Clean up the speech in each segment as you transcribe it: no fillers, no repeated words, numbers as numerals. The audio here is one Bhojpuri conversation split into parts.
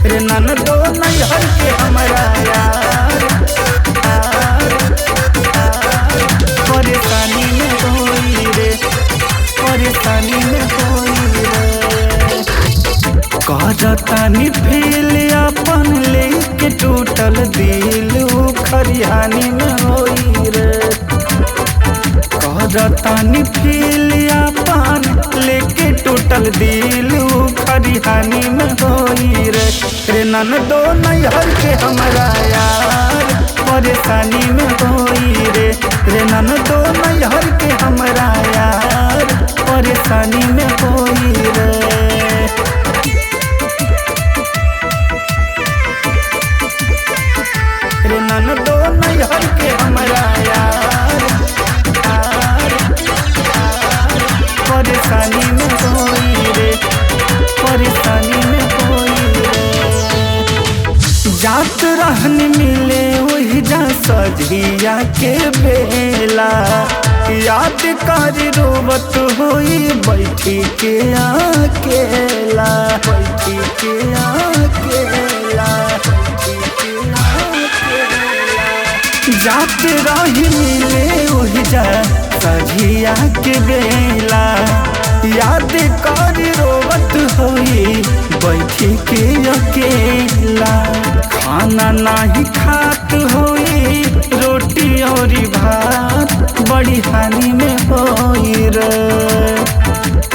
रे ननदो नैहर के हमरा यार परेशानी में होई रे, परेशानी में होई रे। कहतानी फील अपन लेके टूटल दिल खरिहानी में होई रे। कहतानी फील अपन लेके टूटल दिल खरिहानी में होई रे। रे ननदो नैहर के हमरा यार परेशानी में होई रे। रे ननदो नैहर के हमरा यार परेशानी में होई रे। रे ननदो नैहर के हमरा यार परेशानी में होई रे, परेशानी में होई रे। जात रहनी मिले वही जा सजिया के बेला, याद कर रोवत होई बैठी के अकेला, बैठी के अकेला, बैठी के अकेला। जात रही मिले वही जा सजिया के बेला, याद कर रोवत होई बैठी के अकेला। खाना नाही खात होई रोटी और भात बड़ी हानि में होई रे।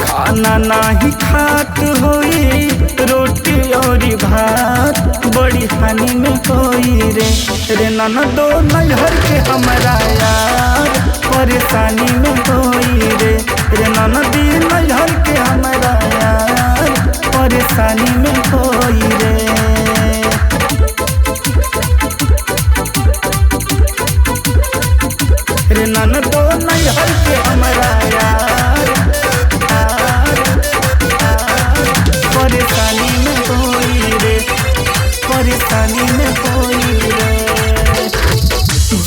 खाना नाही खात होई रोटी और भात बड़ी हानि में होई रे। रे ननदो नैहर के हमरा यार परेशानी में होई रे। रे ननदी नैहर के हमरा यार परेशानी में होई रे। रे ननदो नैहर के हमरा यार परेशानी में होई रे, परेशानी में होई रे।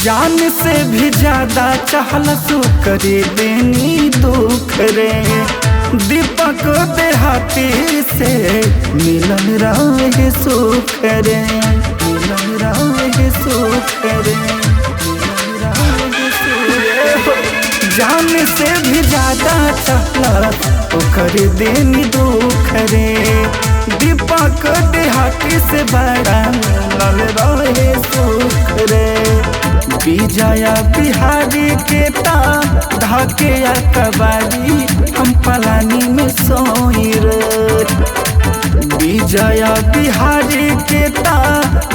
जान से भी ज्यादा चाहला सु करे देनी दुख रे। दीपक देहाती से मिलन रहे सुख रे, मिलन रहे सुख रे, मिलन रहे सुख रे। जान से भी ज्यादा चाहला तो कर देनी दुख रे। दीपक देहाती से बड़ा मिलल रहे सुख रे। विजया बिहारी के ता धाके कबाड़ी हम पलानी में सोई रे। विजया बिहारी के ता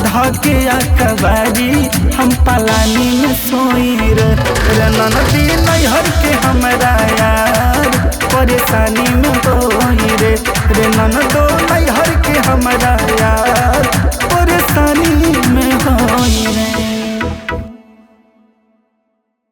धाके कबाड़ी हम पलानी में सोई रे। रे ननदी नैहर के हमरा यार परेशानी में होई रे। रे ननदो नैहर के हमरा